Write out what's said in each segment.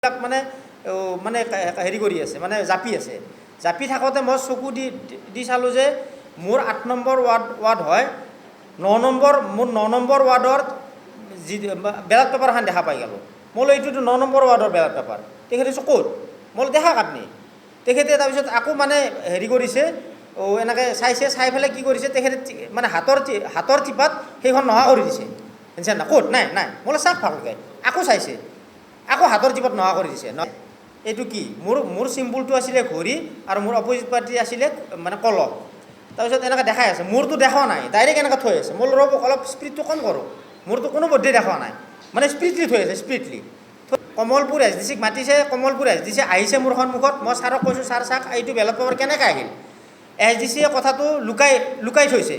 মানে মানে হেৰি কৰি আছে মানে জাপি আছে জাপি থাকোঁতে মই চকু দি চালোঁ যে মোৰ ৮ নম্বৰ ৱাৰ্ড হয় ৯ নম্বৰ মোৰ ৯ নম্বৰ ৱাৰ্ডৰ যি বেলট পেপাৰখন দেখা পাই গ'লোঁ মই এইটোতো ৯ নম্বৰ ৱাৰ্ডৰ বেলট পেপাৰ তেখেতে ক'ত মই দেখা কাটনি তেখেতে তাৰপিছত আকৌ মানে হেৰি কৰিছে এনেকৈ চাইছে চাই পেলাই কি কৰিছে তেখেতে মানে হাতৰ টিপাত সেইখন নোহোৱা কৰি দিছে বুজিছে না ক'ত নাই নাই মই চাওক ভালকৈ আকৌ চাইছে আকৌ হাতৰ টিপত নোহোৱা কৰি দিছে এইটো কি মোৰ চিম্বলটো আছিলে ঘড়ী আৰু মোৰ অপজিট পাৰ্টি আছিলে মানে কলহ তাৰপিছত এনেকৈ দেখাই আছে মোৰতো দেখা নাই ডাইৰেক্ট এনেকৈ থৈ আছে মই ৰ'ব অলপ স্পীডটো কম কৰোঁ মোৰতো কোনো বদ্ধে দেখা নাই মানে স্পীডলি থৈ আছে স্পীডলি কমলপুৰ এছ ডি চিক মাতিছে কমলপুৰ এছ ডি চি আহিছে মোৰ সন্মুখত মই ছাৰক কৈছোঁ ছাৰ চাওক এইটো বেলট পেপাৰ কেনেকৈ আহিল এছ ডি চিয়ে কথাটো লুকাই থৈছে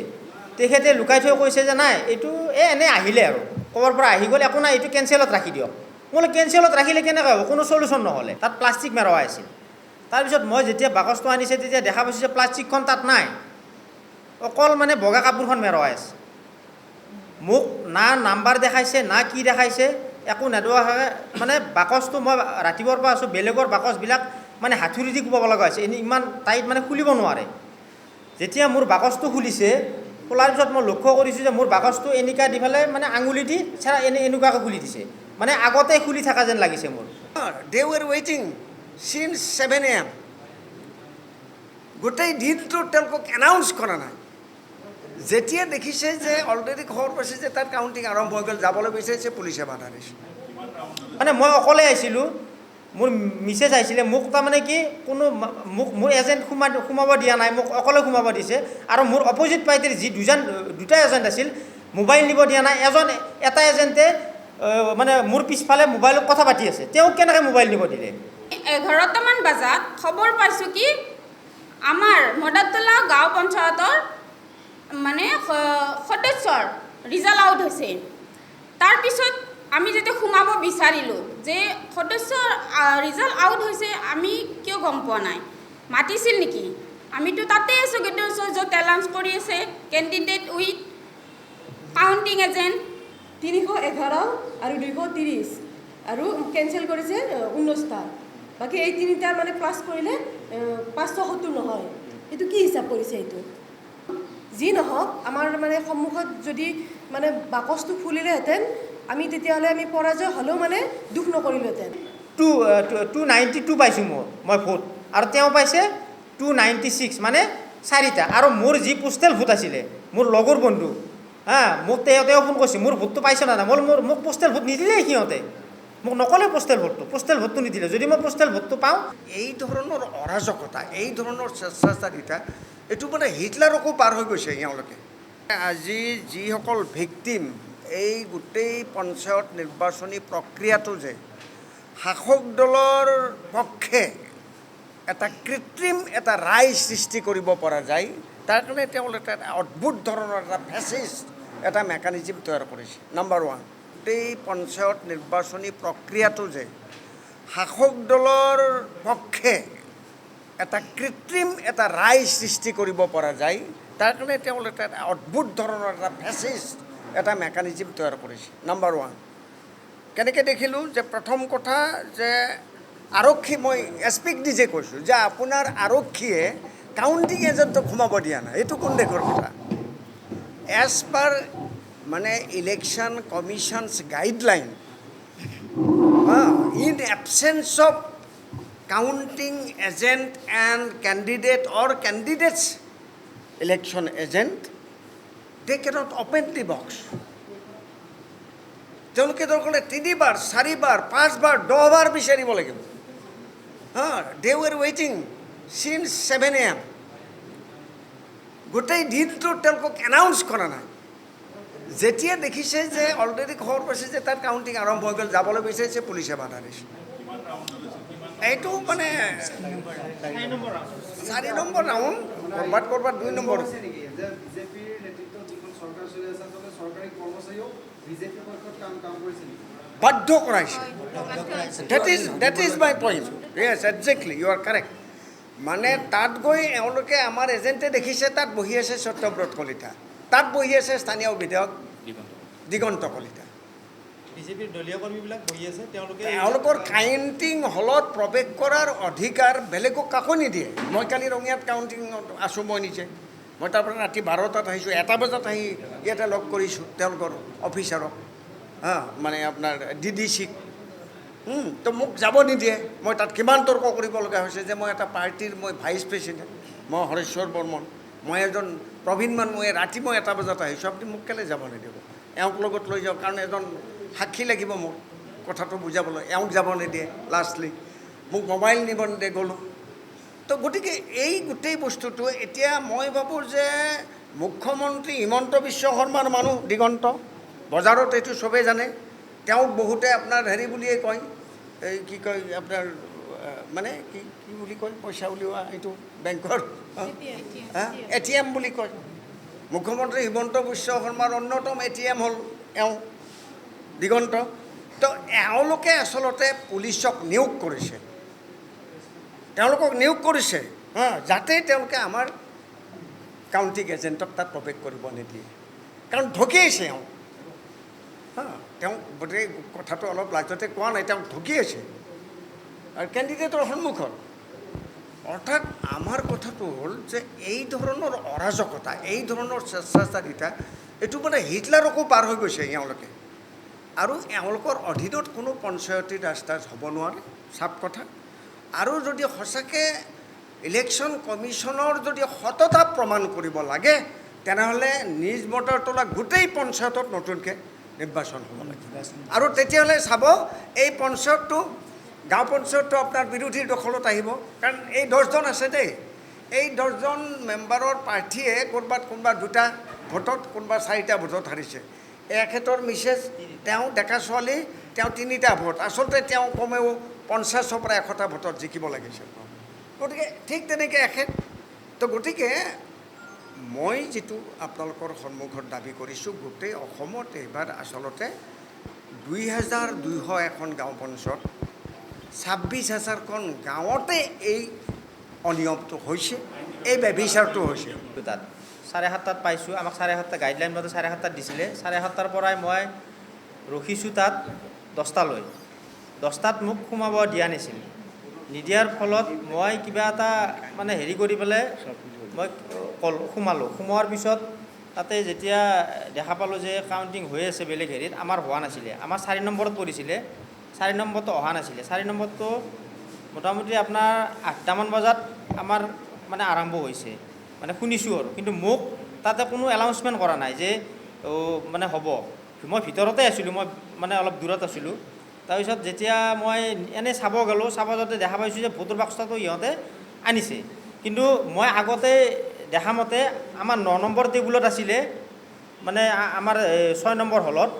তেখেতে লুকাই থৈ কৈছে যে নাই এইটো এনেই আহিলে আৰু ক'ৰবাৰ পৰা আহি গ'ল একো নাই এইটো কেঞ্চেলত ৰাখি দিয়ক মই কেঞ্চেলত ৰাখিলে কেনেকৈ হ'ব কোনো চলিউশ্যন নহ'লে তাত প্লাষ্টিক মেৰোৱা আছিল তাৰপিছত মই যেতিয়া বাকচটো আনিছে তেতিয়া দেখা পাইছোঁ যে প্লাষ্টিকখন তাত নাই অকল মানে বগা কাপোৰখন মেৰোৱাই আছে মোক না নাম্বাৰ দেখাইছে না কি দেখাইছে একো নেদোৱাকৈ মানে বাকচটো মই ৰাতিপুৱাৰ পৰা আছোঁ বেলেগৰ বাকচবিলাক মানে হাতুৰি দি কোবাব লগা হৈছে ইমান টাইট মানে খুলিব নোৱাৰে যেতিয়া মোৰ বাকচটো খুলিছে খোলাৰ পিছত মই লক্ষ্য কৰিছোঁ যে মোৰ বাকচটো এনেকুৱা দি পেলাই মানে আঙুলি দি এনেকুৱাকৈ খুলি দিছে মানে আগতে খুলি থকা যেন লাগিছে মোৰ They were waiting since 7 AM. গোটেই দিনটো তেওঁলোকক এনাউন্স কৰা নাই যেতিয়া দেখিছে যে অলৰেডি খবৰ পাইছে যে তাত কাউণ্টিং আৰম্ভ হৈ গ'ল যাবলৈ বিচাৰিছে পুলিচে বাধা দিছে মানে মই অকলে আহিছিলোঁ মোৰ মিছেজ আহিছিলে মোক তাৰমানে কি কোনো মোৰ এজেণ্ট সোমাব দিয়া নাই মোক অকলে সোমাব দিছে আৰু মোৰ অপজিট পাৰ্টিৰ যি দুটা এজেণ্ট আছিল মোবাইল নিব দিয়া নাই এটা এজেণ্টে মানে মোৰ পিছফালে মোবাইলত কথা পাতি আছে তেওঁক কেনেকৈ মোবাইল নিব দিলে 11টামান বজাত খবৰ পাইছোঁ কি আমাৰ মদাতলা গাঁও পঞ্চায়তৰ মানে সদস্যৰ ৰিজাল্ট আউট হৈছে তাৰপিছত আমি যেতিয়া সোমাব বিচাৰিলোঁ যে সদস্যৰ ৰিজাল্ট আউট হৈছে আমি কিয় গম পোৱা নাই মাতিছিল নেকি আমিতো তাতে আছোঁ গেটৰ য'ত এলাউন্স কৰি আছে কেণ্ডিডেট উইথ কাউণ্টিং এজেণ্ট 311 আৰু 230 আৰু কেঞ্চেল কৰিছে 19টা বাকী এই তিনিটা মানে প্লাছ কৰিলে 570 নহয় এইটো কি হিচাপ কৰিছে এইটো যি নহওক আমাৰ মানে সন্মুখত যদি মানে বাকচটো খুলিলেহেঁতেন আমি তেতিয়াহ'লে আমি পৰাজয় হ'লেও মানে দুখ নকৰিলোহেঁতেন 292 পাইছোঁ মই ভোট আৰু তেওঁ পাইছে 296 মানে 4টা আৰু মোৰ যি পোষ্টেল ভোট আছিলে মোৰ লগৰ বন্ধু মোক তেওঁ ফোন কৰিছে মোৰ ভোটটো পাইছে না মোক পোষ্টেল ভোট নিদিলে সিহঁতে মোক নক'লে পোষ্টেল ভোটটো নিদিলে যদি মই পোষ্টেল ভোটটো পাওঁ এই ধৰণৰ অৰাজকতা এই ধৰণৰ স্বেচ্ছাচাৰিতা এইটো মানে হিটলাৰকো পাৰ হৈ গৈছে এওঁলোকে আজি যিসকল ভিক্টিম এই গোটেই পঞ্চায়ত নিৰ্বাচনী প্ৰক্ৰিয়াটো যে শাসক দলৰ পক্ষে এটা কৃত্ৰিম এটা ৰায় সৃষ্টি কৰিব পৰা যায় তাৰ কাৰণে তেওঁলোকে এটা অদ্ভুত ধৰণৰ এটা ফেচিষ্ট এটা মেকানিজিম তৈয়াৰ কৰিছে নাম্বাৰ 1 গোটেই পঞ্চায়ত নিৰ্বাচনী প্ৰক্ৰিয়াটো যে শাসক দলৰ পক্ষে এটা কৃত্ৰিম এটা ৰায় সৃষ্টি কৰিব পৰা যায় তাৰ কাৰণে তেওঁলোকে এটা অদ্ভুত ধৰণৰ এটা ফেচিষ্ট এটা মেকানিজিম তৈয়াৰ কৰিছে নাম্বাৰ 1 কেনেকৈ দেখিলোঁ যে প্ৰথম কথা যে আৰক্ষী মই এছ পিক নিজে কৈছোঁ যে আপোনাৰ আৰক্ষীয়ে কাউণ্টিং এজেণ্টক সোমাব দিয়া নাই এইটো কোন দেশৰ কথা এজ পাৰ মানে election commission's guideline in absence of counting agent and candidate or candidate's election agent they cannot open the box তেওঁলোকে দৰকাৰ 3বাৰ 4বাৰ 5বাৰ 10বাৰ বিচাৰিব লাগিব দে ৱেৰ ৱেইটিং since 7 AM. গোটেই দিনটো তেওঁলোকক এনাউন্স কৰা নাই যেতিয়া দেখিছে যে অলৰেডি খবৰ পাইছে যে তাত কাউণ্টিং আৰম্ভ হৈ গ'ল যাবলৈ বিচাৰিছে পুলিচে বাধা দিছে এইটো মানে 4 নম্বৰ ৰাউণ্ড ক'ৰবাত 2 নম্বৰ বাধ্য কৰাইছে that is my point yes exactly you are correct মানে তাত গৈ এওঁলোকে আমাৰ এজেণ্টে দেখিছে তাত বহি আছে সত্যব্ৰত কলিতা তাত বহি আছে স্থানীয় বিধায়ক দিগন্ত কলিতা বিজেপিৰ দলীয় কৰ্মীবিলাক বহি আছে, তেওঁলোকৰ কাউণ্টিং হলত প্ৰৱেশ কৰাৰ অধিকাৰ বেলেগক কাকো নিদিয়ে। মই কালি ৰঙিয়াত কাউণ্টিঙত আছোঁ, মই নিজে। মই তাৰপৰা ৰাতি 12টাত আহিছোঁ, 1টা বজাত আহি ইয়াতে লগ কৰিছোঁ তেওঁলোকৰ অফিচাৰক, মানে আপোনাৰ DDC-ক। তো মোক যাব নিদিয়ে। মই তাত কিমান তৰ্ক কৰিব লগা হৈছে যে মই এটা পাৰ্টীৰ ভাইচ প্ৰেচিডেণ্ট, মই হৰেশ্বৰ বৰ্মন, মই এজন প্ৰবীণ মানুহ, ৰাতি মই 1টা বজাত আহিছোঁ, আপুনি মোক কেলৈ যাব নিদিব? এওঁক লগত লৈ যাওক, কাৰণ এজন সাক্ষী লাগিব মোক কথাটো বুজাবলৈ। এওঁক যাব নিদিয়ে, লাষ্টলি মোক মোবাইল নিব নিদিয়ে, গ'লোঁ। তো গতিকে এই গোটেই বস্তুটো এতিয়া মই ভাবোঁ যে মুখ্যমন্ত্ৰী হিমন্ত বিশ্ব শৰ্মাৰ মানুহ দিগন্ত, বজাৰত এইটো চবেই জানে। তেওঁক বহুতে আপোনাৰ হেৰি বুলিয়ে কয়, এই কি কয় আপোনাৰ মানে কি কি বুলি কয়, পইচা উলিওৱা এইটো বেংকৰ ATM বুলি কয়। মুখ্যমন্ত্ৰী হিমন্ত বিশ্ব শৰ্মাৰ অন্যতম ATM হ'ল এওঁ দিগন্ত। তো এওঁলোকে আচলতে পুলিচক নিয়োগ কৰিছে, তেওঁলোকক নিয়োগ কৰিছে যাতে তেওঁলোকে আমাৰ কাউণ্টিং এজেণ্টক তাত প্ৰৱেশ কৰিব নিদিয়ে, কাৰণ ঢকিয়াইছে এওঁ। তেওঁ গোটেই কথাটো অলপ লাজতে কোৱা নাই, তেওঁক ঢকিয়াইছে আৰু কেণ্ডিডেটৰ সন্মুখত। অৰ্থাৎ আমাৰ কথাটো হ'ল যে এই ধৰণৰ অৰাজকতা, এই ধৰণৰ স্বেচ্ছাচাৰিতা, এইটো মানে হিটলাৰকো পাৰ হৈ গৈছে এওঁলোকে। আৰু এওঁলোকৰ অধীনত কোনো পঞ্চায়তী ৰাজধান হ'ব নোৱাৰে, চাপ কথা। আৰু যদি সঁচাকৈ ইলেকশ্যন কমিশ্যনৰ যদি সততা প্ৰমাণ কৰিব লাগে, তেনেহ'লে নিজ মতৰ তলা গোটেই পঞ্চায়তত নতুনকৈ নিৰ্বাচন হ'ব লাগে। আৰু তেতিয়াহ'লে চাব এই পঞ্চায়তটো, গাঁও পঞ্চায়তটো আপোনাৰ বিৰোধীৰ দখলত আহিব। কাৰণ এই 10জন আছে দেই, এই 10জন মেম্বাৰৰ প্ৰাৰ্থীয়ে ক'ৰবাত কোনোবা 2টা ভোটত, কোনোবা 4টা ভোটত হাৰিছে। এখেতৰ মিছেছ, তেওঁ ডেকা ছোৱালী, তেওঁ 3টা ভোট, আচলতে তেওঁ কমেও 50ৰ পৰা 100টা ভোটত জিকিব লাগিছিল। গতিকে ঠিক তেনেকৈ এখেত। তো গতিকে মই যিটো আপোনালোকৰ সন্মুখত দাবী কৰিছোঁ, গোটেই অসমত এইবাৰ আচলতে 2200 এখন গাঁও পঞ্চায়ত, 26,000খন গাঁৱতে এই অনিয়মটো হৈছে, এই ব্যভিচাৰটো হৈছে। তাত 7:30 পাইছোঁ, আমাক 7:30 গাইডলাইন মতে 7:30 দিছিলে। 7:30 পৰাই মই ৰখিছোঁ তাত 10টালৈ। 10টাত মোক সোমাব দিয়া নাছিল। নিদিয়াৰ ফলত মই কিবা এটা মানে হেৰি কৰি পেলাই মই সোমালোঁ। সোমোৱাৰ পিছত তাতে যেতিয়া দেখা পালোঁ যে কাউণ্টিং হৈ আছে বেলেগ হেৰিত, আমাৰ হোৱা নাছিলে। আমাৰ 4 নম্বৰত পৰিছিলে, 4 নম্বৰটো অহা নাছিলে। 4 নম্বৰটো মোটামুটি আপোনাৰ 8টামান বজাত আমাৰ মানে আৰম্ভ হৈছে, মানে শুনিছোঁ আৰু। কিন্তু মোক তাতে কোনো এনাউন্সমেণ্ট কৰা নাই যে মানে হ'ব। মই ভিতৰতে আছিলোঁ, মই মানে অলপ দূৰত আছিলোঁ। তাৰপিছত যেতিয়া মই এনেই চাব গ'লোঁ, চাব যাওঁতে দেখা পাইছোঁ যে ভোটৰ বাক্সটো ইহঁতে আনিছে। কিন্তু মই আগতে দেখা মতে আমাৰ 9 নম্বৰ টেবুলত আছিলে, মানে আমাৰ 6 নম্বৰ হলত।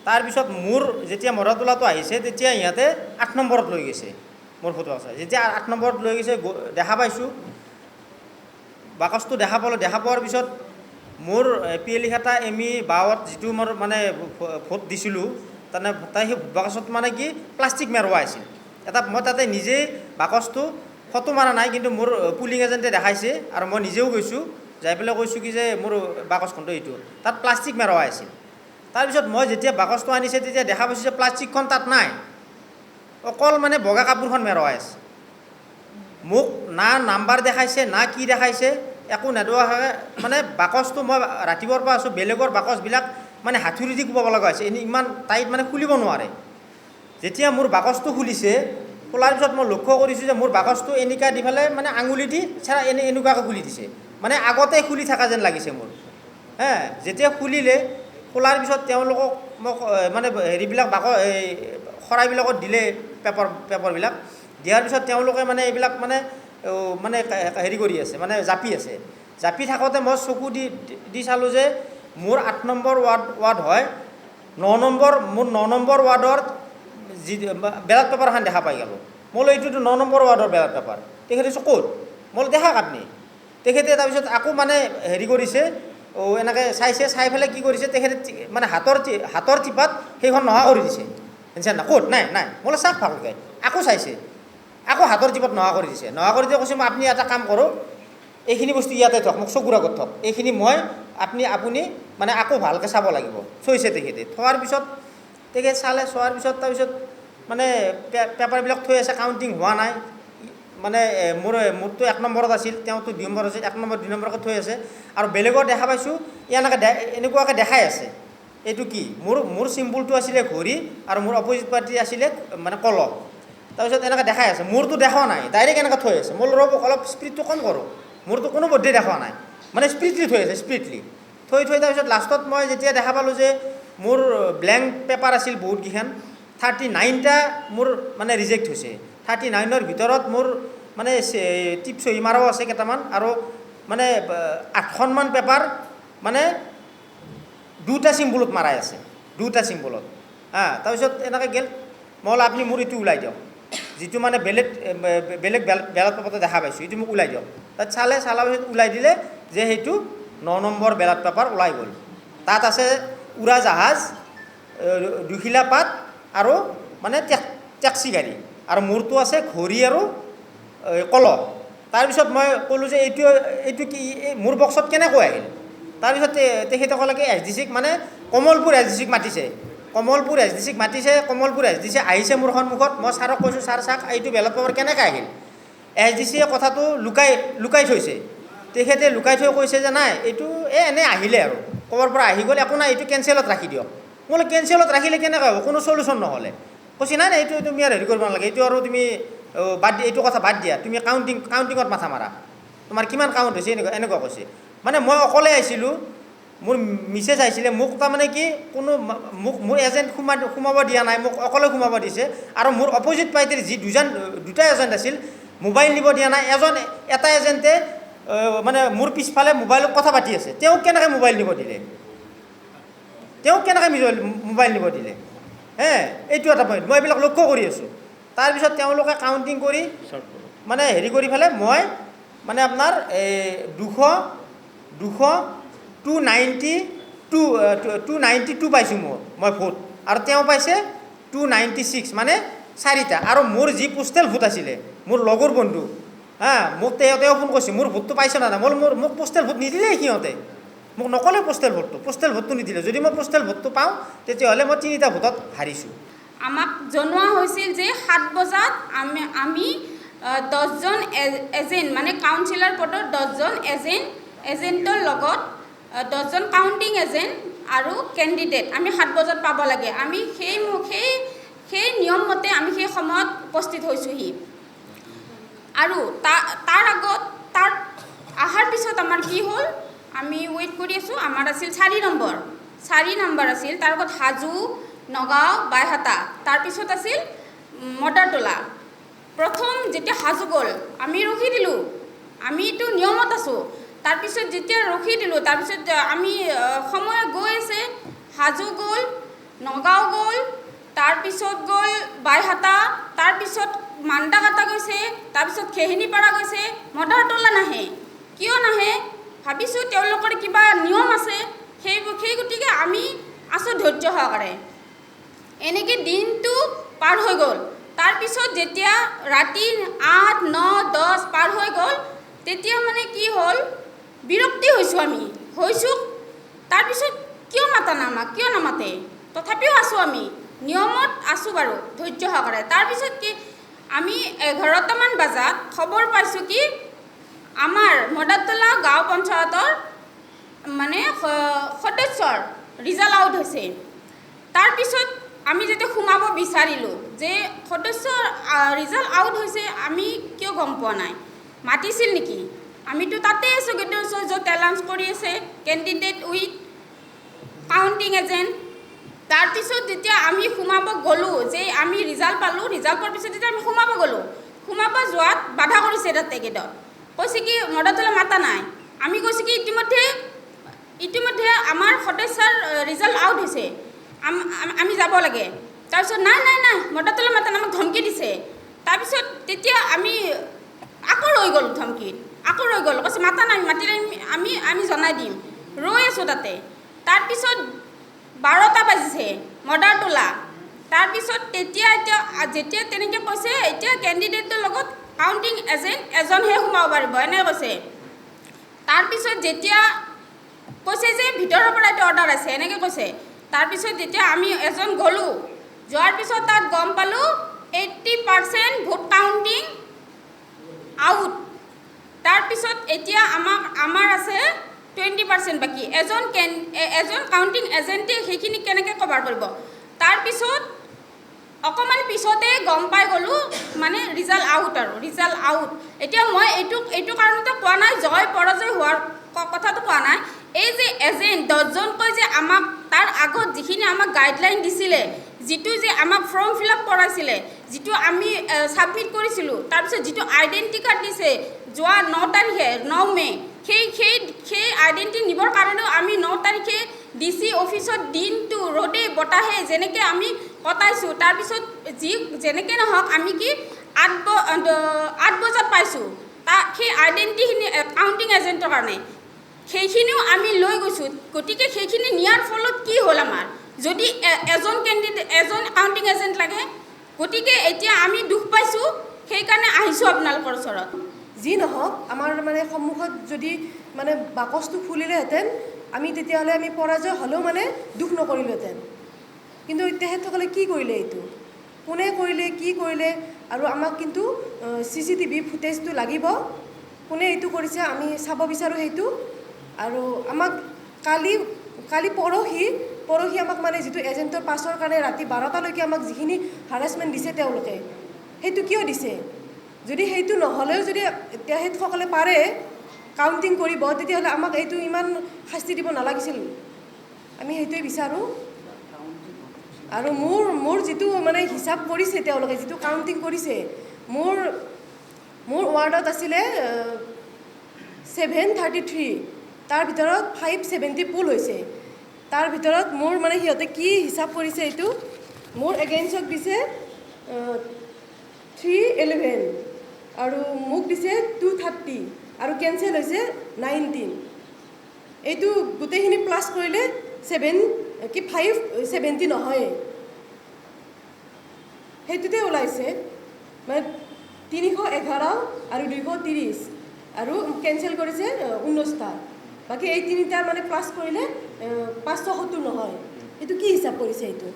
তাৰপিছত মোৰ যেতিয়া মৰাটোলাটো আহিছে, তেতিয়া ইহঁতে 8 নম্বৰত লৈ গৈছে মোৰ ভোটৰ বাক্স। যেতিয়া 8 নম্বৰত লৈ গৈছে, দেখা পাইছোঁ বাকচটো, দেখা পালোঁ। দেখা পোৱাৰ পিছত মোৰ পিয়েলিখাতা এমি বাৱত যিটো মোৰ মানে ভোট দিছিলোঁ, তাৰমানে তাই সেই বাকচত মানে কি প্লাষ্টিক মেৰুৱা আছিল এটা। মই তাতে নিজেই বাকচটো ফটো মাৰা নাই, কিন্তু মোৰ পুলিং এজেণ্টে দেখাইছে আৰু মই নিজেও গৈছোঁ, যাই পেলাই কৈছোঁ কি যে মোৰ বাকচখনটো এইটো, তাত প্লাষ্টিক মেৰুৱা আছিল। তাৰপিছত মই যেতিয়া বাকচটো আনিছে, তেতিয়া দেখা পাইছোঁ যে প্লাষ্টিকখন তাত নাই, অকল মানে বগা কাপোৰখন মেৰুৱাই আছে। মোক না নাম্বাৰ দেখাইছে, না কি দেখাইছে, একো নেদোৱাকৈ মানে বাকচটো মই ৰাতিপুৱাৰ পৰা আছোঁ, বেলেগৰ বাকচবিলাক মানে হাতুৰি দি কোবাব লগা হৈছে, ইমান টাইট মানে খুলিব নোৱাৰে। যেতিয়া মোৰ বাকচটো খুলিছে, খোলাৰ পিছত মই লক্ষ্য কৰিছোঁ যে মোৰ বাকচটো এনেকুৱা দি পেলাই মানে আঙুলি দি এনেকুৱাকৈ খুলি দিছে, মানে আগতে খুলি থকা যেন লাগিছে মোৰ। যেতিয়া খুলিলে, খোলাৰ পিছত তেওঁলোকক মোক মানে হেৰিবিলাক এই শৰাইবিলাকত দিলে পেপাৰবিলাক। দিয়াৰ পিছত তেওঁলোকে মানে এইবিলাক মানে হেৰি কৰি আছে, মানে জাপি আছে। জাপি থাকোঁতে মই চকু দি চালোঁ যে মোৰ 8 নম্বৰ ৱাৰ্ড হয়। 9 নম্বৰ ৱাৰ্ডৰ যি বেলট পেপাৰখন দেখা পাই গ'লোঁ। মই বোলো এইটোতো 9 নম্বৰ ৱাৰ্ডৰ বেলট পেপাৰ। তেখেতে কৈছে ক'ত? মই বোলো দেখাক আপুনি। তেখেতে তাৰপিছত আকৌ মানে হেৰি কৰিছে, এনেকৈ চাইছে, চাই পেলাই কি কৰিছে, তেখেতে মানে হাতৰ টিপাত সেইখন নোহোৱা কৰি দিছে। শুনিছে না? ক'ত? নাই। মই বোলো চাওক ভালকৈ। আকৌ চাইছে, আকৌ হাতৰ টিপাত নোহোৱা কৰি দিছে। নোহোৱা কৰি দিয়ে কৈছে, মই আপুনি এটা কাম কৰক, এইখিনি বস্তু ইয়াতে থওক, মোক চকুৰ আগত থওক, এইখিনি মই আপুনি মানে আকৌ ভালকৈ চাব লাগিব। থৈছে তেখেতে। থোৱাৰ পিছত তেখেত চালে, চোৱাৰ পিছত তাৰপিছত মানে পেপাৰবিলাক থৈ আছে, কাউণ্টিং হোৱা নাই। মানে মোৰতো 1 নম্বৰত আছিল, তেওঁতো 2 নম্বৰ আছিল, 1 নম্বৰ 2 নম্বৰকৈ থৈ আছে। আৰু বেলেগৰ দেখা পাইছোঁ এনেকুৱাকৈ দেখাই আছে। এইটো কি? মোৰ চিম্বলটো আছিলে ঘড়ী আৰু মোৰ অপজিট পাৰ্টি আছিলে মানে কলহ। তাৰপিছত এনেকৈ দেখাই আছে, মোৰতো দেখা নাই, ডাইৰেক্ট এনেকৈ থৈ আছে। মই ৰ'ব অলপ স্পীডটো কম কৰোঁ, মোৰতো কোনো পধ্যেই দেখা নাই, মানে স্পীডলি থৈ আছে, স্পীডলি থৈ তাৰপিছত লাষ্টত মই যেতিয়া দেখা পালোঁ যে মোৰ ব্লেংক পেপাৰ আছিল বহুতকেইখন, 39টা মোৰ মানে ৰিজেক্ট হৈছে। 39ৰ ভিতৰত মোৰ মানে টিপ চহী মাৰাও আছে কেইটামান, আৰু মানে 8খনমান পেপাৰ মানে 2টা চিম্বলত মাৰাই আছে, 2টা চিম্বলত। তাৰপিছত এনেকৈ গ'ল। মই বোলো আপুনি মোৰ এইটো ওলাই দিয়ক, যিটো মানে বেলেগ বেলট পেপাৰতে দেখা পাইছোঁ, এইটো মোক ওলাই দিয়ক। তাত চালে, চালাৰ পিছত ওলাই দিলে যে সেইটো 9 নম্বৰ বেলট পেপাৰ ওলাই গ'ল। তাত আছে উৰাজাহাজ, দুখিলা পাত আৰু মানে টেক্সি গাড়ী, আৰু মোৰটো আছে ঘড়ী আৰু কলহ। তাৰপিছত মই ক'লোঁ যে এইটো কি মোৰ বক্সত কেনেকৈ আহিল? তাৰপিছত তেখেতে ক'লে কি SDCক মানে কমলপুৰ SDCক মাতিছে, কমলপুৰ SDCক মাতিছে, কমলপুৰ SDC আহিছে মোৰ সন্মুখত। মই ছাৰক কৈছোঁ, ছাৰ চাওক এইটো বেলট পেপাৰ কেনেকৈ আহিল? SDCয়ে কথাটো লুকাই থৈছে। তেখেতে লুকাই থৈ কৈছে যে নাই, এইটো এনেই আহিলে আৰু ক'ৰবাৰ পৰা আহি গ'ল, একো নাই, এইটো কেঞ্চেলত ৰাখি দিয়ক। মই বোলো কেঞ্চেলত ৰাখিলে কেনেকৈ হ'ব? কোনো চলিউশ্যন নহ'লে। কৈছে নাই এইটো তুমি আৰু হেৰি কৰিব নালাগে, এইটো আৰু তুমি বাদ দিয়া, এইটো কথা বাদ দিয়া, তুমি কাউণ্টিঙত মাথা মাৰা, তোমাৰ কিমান কাউণ্ট হৈছে এনেকুৱা কৈছে। মানে মই অকলে আহিছিলোঁ, মোৰ মিছেছ আহিছিলে, মোক তাৰমানে কি কোনো মোৰ এজেণ্ট সোমাব দিয়া নাই, মোক অকলে সোমাব দিছে। আৰু মোৰ অপজিট পাৰ্টিৰ যি দুটা এজেণ্ট আছিল, মোবাইল নিব দিয়া নাই। এটা এজেণ্টে মানে মোৰ পিছফালে মোবাইলত কথা পাতি আছে, তেওঁক কেনেকৈ মোবাইল নিব দিলে? মোবাইল নিব দিলে? এইটো এটা পইণ্ট, মই এইবিলাক লক্ষ্য কৰি আছোঁ। তাৰপিছত তেওঁলোকে কাউণ্টিং কৰি মানে হেৰি কৰি পেলাই মই মানে আপোনাৰ 292 পাইছোঁ মই ভোট, আৰু তেওঁ পাইছে 296, মানে 4টা। আৰু মোৰ যি পোষ্টেল ভোট আছিলে, মোৰ লগৰ বন্ধু, মোক তেওঁ ফোন কৰিছে, মোৰ ভোটটো পাইছে না নাই? মোক পোষ্টেল ভোট নিদিলেই সিহঁতে, মোক নক'লে পোষ্টেল ভোটটো নিদিলে। যদি মই পোষ্টেল ভোটটো পাওঁ তেতিয়াহ'লে মই 3টা ভোটত হাৰিছোঁ। আমাক জনোৱা হৈছিল যে 7 বজাত আমি 10জন এজেণ্ট, মানে কাউন্সিলৰ পদৰ 10জন এজেণ্টৰ লগত 10জন কাউণ্টিং এজেণ্ট আৰু কেণ্ডিডেট আমি 7 বজাত পাব লাগে। আমি সেই নিয়ম মতে আমি সেই সময়ত উপস্থিত হৈছোঁহি। আৰু তাৰ আগত অহাৰ পিছত আমাৰ কি হ'ল, আমি ৱেইট কৰি আছোঁ। আমাৰ আছিল 4 নম্বৰ আছিল, তাৰ আগত হাজো, নগাঁও, বাইহাটা, তাৰপিছত আছিল মদাৰতলা। প্ৰথম যেতিয়া হাজো গ'ল, আমি ৰখি দিলোঁ, আমিতো নিয়মত আছোঁ। তাৰপিছত যেতিয়া ৰখি দিলোঁ, তাৰপিছত আমি সময় গৈ আছে, হাজো গ'ল, নগাঁও গ'ল, তাৰপিছত গ'ল বাইহাটা, তাৰপিছত মান্দাকাটা গৈছে, তাৰপিছত খেহিনীপাৰা গৈছে, মদাৰতলা নাহে। কিয় নাহে ভাবিছোঁ, তেওঁলোকৰ কিবা নিয়ম আছে, সেই গতিকে আমি আছোঁ ধৈৰ্য সহকাৰে। এনেকৈ দিনটো পাৰ হৈ গ'ল। তাৰপিছত যেতিয়া ৰাতি 8, 9, 10 পাৰ হৈ গ'ল, তেতিয়া মানে কি হ'ল, বিৰক্তি হৈছোঁ। তাৰপিছত কিয় মাতা নাই আমাক, কিয় নামাতে? তথাপিও আছোঁ, আমি নিয়মত আছোঁ বাৰু ধৈৰ্য সহকাৰে। তাৰপিছত কি আমি 11টামান বজাত খবৰ পাইছোঁ কি আমাৰ মদাৰতলা গাঁও পঞ্চায়তৰ মানে সদস্যৰ ৰিজাল্ট আউট হৈছে। তাৰপিছত আমি যেতিয়া সোমাব বিচাৰিলোঁ যে সদস্যৰ ৰিজাল্ট আউট হৈছে, আমি কিয় গম পোৱা নাই, মাতিছিল নেকি? আমিতো তাতে আছোঁ, য'ত এলাউন্স কৰি আছে কেণ্ডিডেট উইথ কাউণ্টিং এজেণ্ট। তাৰপিছত যেতিয়া আমি সোমাব গ'লোঁ, যে আমি ৰিজাল্ট পালোঁ, ৰিজাল্ট পোৱাৰ পিছত যেতিয়া আমি সোমাব যোৱাত বাধা কৰিছে তাতে গেটত, কৈছে কি মদাৰতলা মাতা নাই। আমি কৈছোঁ কি ইতিমধ্যে আমাৰ সদস্যৰ ৰিজাল্ট আউট হৈছে, আমি যাব লাগে। তাৰপিছত নাই মদাৰতলা মাতা নাই, আমাক ধমকি দিছে। তাৰপিছত তেতিয়া আমি আকৌ ৰৈ গ'লোঁ, ধমকিত আকৌ ৰৈ গ'লোঁ। কৈছে মাতা নাই, মাতিলে আমি জনাই দিম। ৰৈ আছোঁ তাতে। তাৰপিছত 12টা বাজিছে মদাৰতলা। তাৰপিছত যেতিয়া তেনেকৈ কৈছে, এতিয়া কেণ্ডিডেটৰ লগত কাউণ্টিং এজেণ্ট এজনহে সোমাব পাৰিব, এনেকৈ কৈছে। তাৰপিছত যেতিয়া কৈছে যে ভিতৰৰ পৰা এইটো অৰ্ডাৰ আছে, এনেকৈ কৈছে। তাৰপিছত যেতিয়া আমি এজন গ'লোঁ, যোৱাৰ পিছত তাত গম পালোঁ 80% ভোট কাউণ্টিং আউট। তাৰপিছত এতিয়া আমাৰ আছে 20% বাকী। এজন কাউণ্টিং এজেণ্টে সেইখিনি কেনেকৈ কভাৰ কৰিব? তাৰপিছত অকণমান পিছতে গম পাই গ'লোঁ মানে ৰিজাল্ট আউট আৰু ৰিজাল্ট আউট। এতিয়া মই এইটো কাৰণতে কোৱা নাই, জয় পৰাজয় হোৱাৰ কথাটো কোৱা নাই। এই যে এজেণ্ট 10জনকৈ যে আমাক তাৰ আগত যিখিনি আমাক গাইডলাইন দিছিলে, যিটো যে আমাক ফৰ্ম ফিল আপ কৰাইছিলে, যিটো আমি ছাবমিট কৰিছিলোঁ, তাৰপিছত যিটো আইডেণ্টি কাৰ্ড দিছে যোৱা 9 তাৰিখে 9 মে', সেই আইডেণ্টি নিবৰ কাৰণেও আমি 9 তাৰিখে DC অফিচত দিনটো ৰ'দে বতাহে যেনেকৈ আমি কটাইছোঁ। তাৰপিছত যেনেকৈ নহওক আমি কি 8 বজাত পাইছোঁ সেই আইডেণ্টিখিনি কাউণ্টিং এজেণ্টৰ কাৰণে। সেইখিনিও আমি লৈ গৈছোঁ। গতিকে সেইখিনি নিয়াৰ ফলত কি হ'ল আমাৰ? যদি এজন কাউণ্টিং এজেণ্ট লাগে, গতিকে এতিয়া আমি দুখ পাইছোঁ, সেইকাৰণে আহিছোঁ আপোনালোকৰ ওচৰত। যি নহওক, আমাৰ মানে সন্মুখত যদি মানে বাকচটো খুলিলেহেঁতেন, আমি তেতিয়াহ'লে আমি পৰাজয় হ'লেও মানে দুখ নকৰিলোহেঁতেন। কিন্তু তেখেতসকলে কি কৰিলে? এইটো কোনে কৰিলে, কি কৰিলে? আৰু আমাক কিন্তু CCTV ফুটেজটো লাগিব। কোনে এইটো কৰিছে আমি চাব বিচাৰোঁ সেইটো। আৰু আমাক কালি পৰহি আমাক মানে যিটো এজেণ্টৰ পাছৰ কাৰণে ৰাতি 12টালৈকে আমাক যিখিনি হাৰাছমেণ্ট দিছে তেওঁলোকে, সেইটো কিয় দিছে? যদি সেইটো নহ'লেও যদি তেখেতসকলে পাৰে কাউণ্টিং কৰিব, তেতিয়াহ'লে আমাক এইটো ইমান শাস্তি দিব নালাগিছিল। আমি সেইটোৱে বিচাৰোঁ। আৰু মোৰ যিটো মানে হিচাপ কৰিছে তেওঁলোকে, যিটো কাউণ্টিং কৰিছে, মোৰ ৱাৰ্ডত আছিলে 733, তাৰ ভিতৰত 570 পুল হৈছে। তাৰ ভিতৰত মোৰ মানে সিহঁতে কি হিচাপ কৰিছে, এইটো মোৰ এগেইনষ্টত দিছে 311 আৰু মোক দিছে 230 আৰু কেঞ্চেল হৈছে 19। এইটো গোটেইখিনি প্লাছ কৰিলে 570 নহয়, সেইটোতে ওলাইছে মানে 311 আৰু 230 আৰু কেঞ্চেল কৰিছে 19টা। বাকী এই 3টা মানে প্লাছ কৰিলে 570 নহয়। এইটো কি হিচাপ কৰিছে? এইটো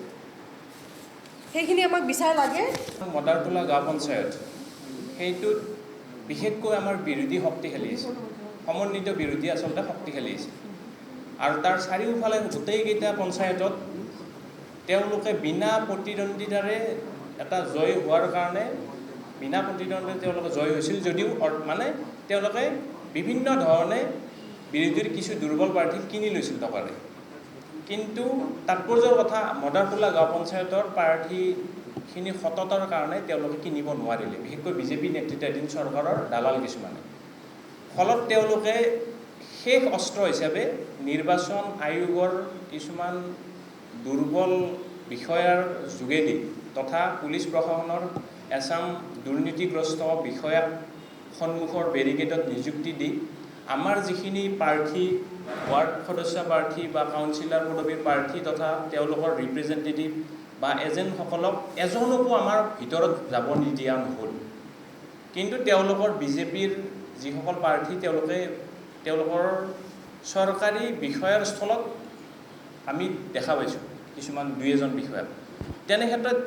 সেইখিনি আমাক বিচাৰ লাগে। মদাৰতলা গাঁও পঞ্চায়ত সেইটোত বিশেষকৈ আমাৰ বিৰোধী শক্তিশালী আছে, সমন্বিত বিৰোধী আচলতে শক্তিশালী আছে। আৰু তাৰ চাৰিওফালে গোটেইকেইটা পঞ্চায়তত তেওঁলোকে বিনা প্ৰতিদ্বন্দ্বিতাৰে এটা জয় হোৱাৰ কাৰণে বিনা প্ৰতিদ্বন্দ্বিতাৰে তেওঁলোকে জয় হৈছিল যদিও মানে তেওঁলোকে বিভিন্ন ধৰণে বিৰোধীৰ কিছু দুৰ্বল প্ৰাৰ্থী কিনি লৈছিল টকাৰে। কিন্তু তাৎপৰ্যৰ কথা, মদাৰতলা গাঁও পঞ্চায়তৰ প্ৰাৰ্থীখিনি সততাৰ কাৰণে তেওঁলোকে কিনিব নোৱাৰিলে, বিশেষকৈ বিজেপি নেতৃত্বাধীন চৰকাৰৰ দালাল কিছুমানে। ফলত তেওঁলোকে শেষ অস্ত্ৰ হিচাপে নিৰ্বাচন আয়োগৰ কিছুমান দুৰ্বল বিষয়াৰ যোগেদি তথা পুলিচ প্ৰশাসনৰ এচাম দুৰ্নীতিগ্ৰস্ত বিষয়াক সন্মুখৰ বেৰিকেডত নিযুক্তি দি আমাৰ যিখিনি প্ৰাৰ্থী, ৱাৰ্ড সদস্য প্ৰাৰ্থী বা কাউন্সিলৰ পদবীৰ প্ৰাৰ্থী তথা তেওঁলোকৰ ৰিপ্ৰেজেণ্টেটিভ বা এজেণ্টসকলক এজনকো আমাৰ ভিতৰত যাব নিদিয়া নহ'ল। কিন্তু তেওঁলোকৰ বিজেপিৰ যিসকল প্ৰাৰ্থী তেওঁলোকৰ চৰকাৰী বিষয়াৰ স্থলত আমি দেখা পাইছোঁ কিছুমান 2-এজন বিষয়াক। তেনে ক্ষেত্ৰত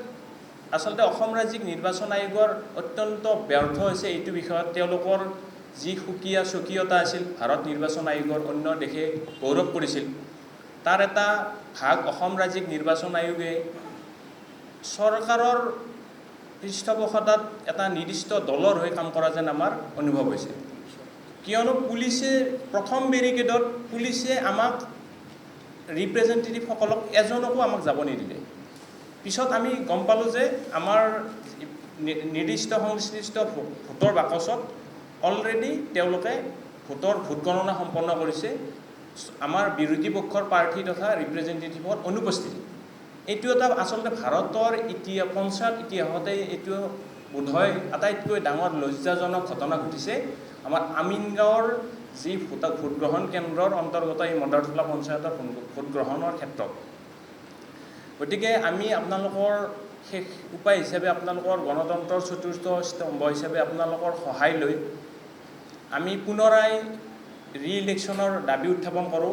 আচলতে অসম ৰাজ্যিক নিৰ্বাচন আয়োগৰ অত্যন্ত ব্যৰ্থ হৈছে এইটো বিষয়ত। তেওঁলোকৰ যি সুকীয়া স্বকীয়তা আছিল, ভাৰত নিৰ্বাচন আয়োগৰ অন্য দেশে গৌৰৱ কৰিছিল, তাৰ এটা ভাগ অসম ৰাজ্যিক নিৰ্বাচন আয়োগে চৰকাৰৰ পৃষ্ঠপোষকতাত এটা নিৰ্দিষ্ট দলৰ হৈ কাম কৰা যেন আমাৰ অনুভৱ হৈছে। কিয়নো পুলিচে প্ৰথম বেৰিকেডত পুলিচে আমাক ৰিপ্ৰেজেণ্টেটিভসকলক এজনকো আমাক যাব নিদিলে। পিছত আমি গম পালোঁ যে আমাৰ নিৰ্দিষ্ট সংশ্লিষ্ট ভোটৰ বাকচত অলৰেডি তেওঁলোকে ভোট গণনা সম্পন্ন কৰিছে আমাৰ বিৰোধী পক্ষৰ প্ৰাৰ্থী তথা ৰিপ্ৰেজেণ্টেটিভৰ অনুপস্থিতি। এইটো এটা আচলতে ভাৰতৰ পঞ্চায়ত ইতিহাসতে এইটো বোধহয় আটাইতকৈ ডাঙৰ লজ্জাজনক ঘটনা ঘটিছে আমাৰ আমিনগাঁৱৰ যি ভোটগ্ৰহণ কেন্দ্ৰৰ অন্তৰ্গত এই মদাৰতলা পঞ্চায়তৰ ভোটগ্ৰহণৰ ক্ষেত্ৰত। গতিকে আমি আপোনালোকৰ শেষ উপায় হিচাপে আপোনালোকৰ গণতন্ত্ৰৰ চতুৰ্থ স্তম্ভ হিচাপে আপোনালোকৰ সহায় লৈ আমি পুনৰাই ৰি-ইলেকশ্যনৰ দাবী উত্থাপন কৰোঁ।